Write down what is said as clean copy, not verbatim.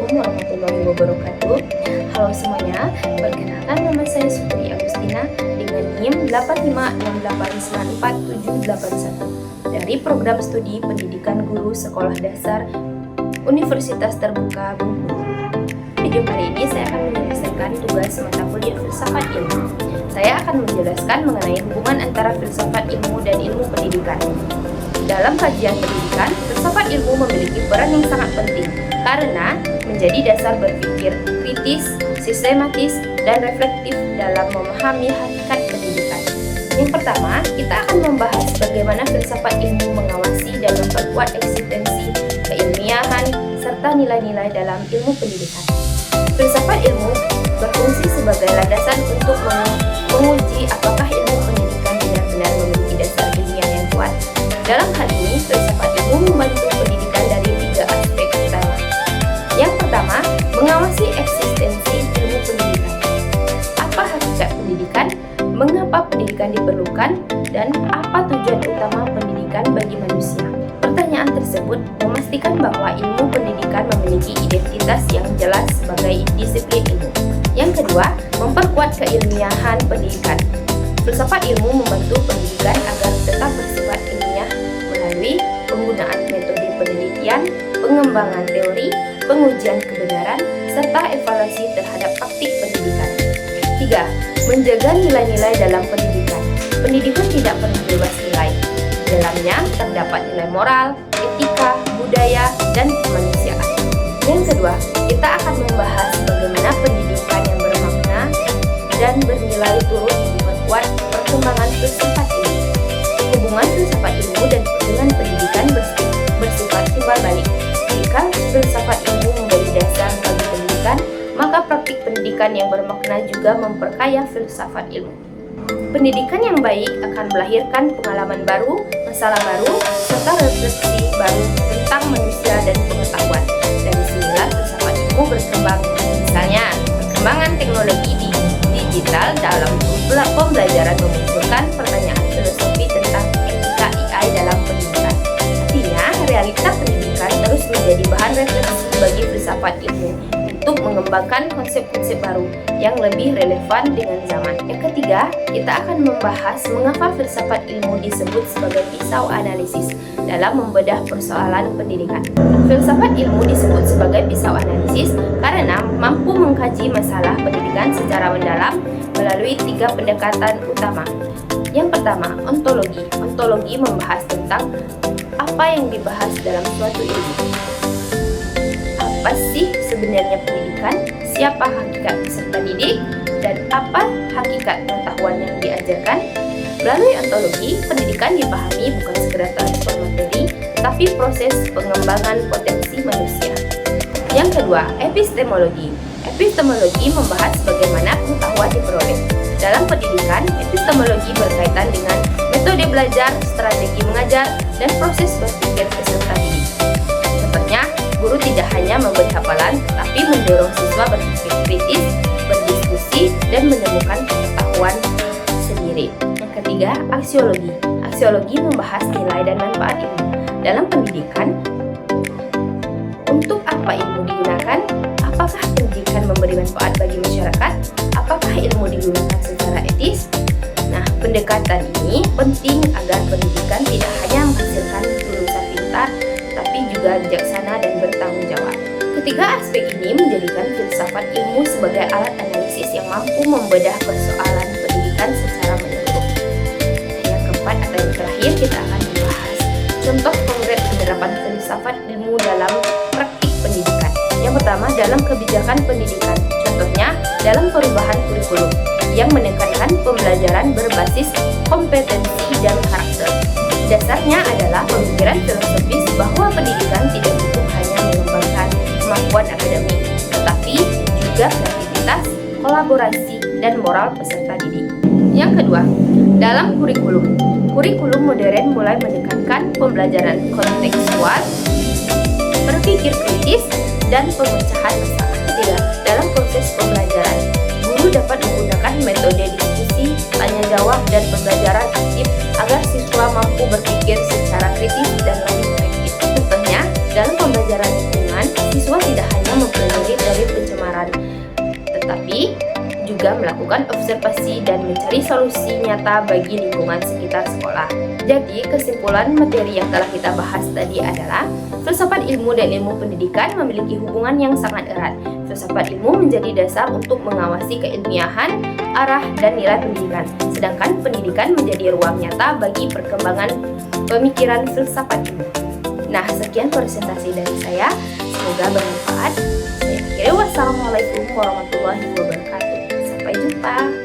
Assalamualaikum warahmatullahi wabarakatuh. Halo semuanya, perkenalkan nama saya Sutri Agustina dengan NIM 85689471 dari Program Studi Pendidikan Guru Sekolah Dasar Universitas Terbuka Bengkulu. Video kali ini saya akan menyelesaikan tugas mata kuliah Filsafat Ilmu. Saya akan menjelaskan mengenai hubungan antara filsafat ilmu dan ilmu pendidikan. Dalam kajian pendidikan, filsafat ilmu memiliki peran yang sangat penting karena menjadi dasar berpikir kritis, sistematis, dan reflektif dalam memahami hakikat pendidikan. Yang pertama, kita akan membahas bagaimana filsafat ilmu mengawasi dan memperkuat eksistensi keilmiahan serta nilai-nilai dalam ilmu pendidikan. Filsafat ilmu berfungsi sebagai landasan untuk menguji apakah ilmu pendidikan benar-benar memiliki dasar ilmiah yang kuat. Dalam hal ini, filsafat ilmu membantu pendidikan dari 3 aspek utama. Yang pertama, mengawasi eksistensi ilmu pendidikan. Apa hakikat pendidikan? Mengapa pendidikan diperlukan? Dan apa tujuan utama pendidikan bagi manusia? Pertanyaan tersebut memastikan bahwa ilmu pendidikan memiliki identitas yang jelas sebagai disiplin ilmu. Yang kedua, memperkuat keilmiahan pendidikan. Filsafat ilmu membantu pendidikan agar tetap bersifat ilmiah melalui penggunaan metode penelitian, pengembangan teori, pengujian kebenaran, serta evaluasi terhadap praktik pendidikan. 3. Menjaga nilai-nilai dalam pendidikan. Pendidikan tidak pernah bebas nilai. Di dalamnya terdapat nilai moral, etika, budaya, dan kemanusiaan. Yang kedua, kita akan membahas bagaimana pendidikan yang bermakna dan bernilai turut memperkuat perkembangan filsafat ilmu. Hubungan filsafat ilmu dan dengan pendidikan bersifat timbal balik. Jika filsafat ilmu menjadi dasar bagi pendidikan, maka praktik pendidikan yang bermakna juga memperkaya filsafat ilmu. Pendidikan yang baik akan melahirkan pengalaman baru, masalah baru, serta refleksi baru tentang manusia dan pengetahuan. Dari sinilah filsafat ilmu berkembang. Misalnya, perkembangan teknologi digital dalam pembelajaran memunculkan pertanyaan filosofi tentang etika AI dalam pendidikan. Artinya, realita pendidikan terus menjadi bahan refleksi bagi filsafat ilmu untuk mengembangkan konsep-konsep baru yang lebih relevan dengan zaman. Yang ketiga, kita akan membahas mengapa filsafat ilmu disebut sebagai pisau analisis dalam membedah persoalan pendidikan. Filsafat ilmu disebut sebagai pisau analisis karena mampu mengkaji masalah pendidikan secara mendalam melalui 3 pendekatan utama. Yang pertama, ontologi. Ontologi membahas tentang apa yang dibahas dalam suatu ilmu. Apa sih sebenarnya pendidikan? Siapa hakikat peserta didik? Dan apa hakikat pengetahuan yang diajarkan? Melalui ontologi, pendidikan dipahami bukan sekedar transfer materi, tetapi proses pengembangan potensi manusia. Yang kedua, epistemologi. Epistemologi membahas bagaimana pengetahuan diperoleh. Dalam pendidikan, epistemologi berkaitan dengan metode belajar, strategi mengajar, dan proses berpikir peserta didik. Contohnya, guru tidak hanya memberi hafalan, tetapi mendorong siswa berpikir kritis, berdiskusi, dan menemukan pengetahuan sendiri. Yang ketiga, aksiologi. Aksiologi membahas nilai dan manfaat ilmu. Dalam pendidikan, untuk apa ilmu digunakan? Apakah pendidikan memberi manfaat bagi masyarakat? Apakah ilmu digunakan secara etis? Nah, pendekatan ini penting agar pendidikan tidak hanya menghasilkan lulusan pintar, tapi juga bijaksana dan bertanggung jawab. Ketiga aspek ini menjadikan filsafat ilmu sebagai alat analisis yang mampu membedah persoalan pendidikan secara menyeluruh. Yang keempat atau yang terakhir, kita akan membahas contoh konkret penerapan filsafat ilmu dalam praktik pendidikan. Yang pertama, dalam kebijakan pendidikan. Contohnya, dalam perubahan kurikulum yang menekankan pembelajaran berbasis kompetensi dan karakter. Dasarnya adalah pemikiran filosofis bahwa pendidikan tidak cukup hanya mengembangkan kemampuan akademik, tetapi juga kreativitas, kolaborasi, dan moral peserta didik. Yang kedua, dalam kurikulum. Kurikulum modern mulai menekankan pembelajaran kontekstual, berpikir kritis, dan pemecahan masalah. Ketiga, dalam proses pembelajaran, guru dapat menggunakan metode diskusi, tanya jawab, dan pembelajaran aktif agar siswa mampu berpikir secara kritis dan lebih efektif. Contohnya, dalam pembelajaran lingkungan, siswa tidak hanya mempelajari pelajaran, tetapi juga melakukan observasi dan mencari solusi nyata bagi lingkungan sekitar sekolah. Jadi, kesimpulan materi yang telah kita bahas tadi adalah filsafat ilmu dan ilmu pendidikan memiliki hubungan yang sangat erat. Filsafat ilmu menjadi dasar untuk mengawasi keilmiahan, arah, dan nilai pendidikan, sedangkan pendidikan menjadi ruang nyata bagi perkembangan pemikiran filsafat ilmu. Nah, sekian presentasi dari saya. Semoga bermanfaat. Saya akhiri, wassalamualaikum warahmatullahi wabarakatuh. Sampai jumpa.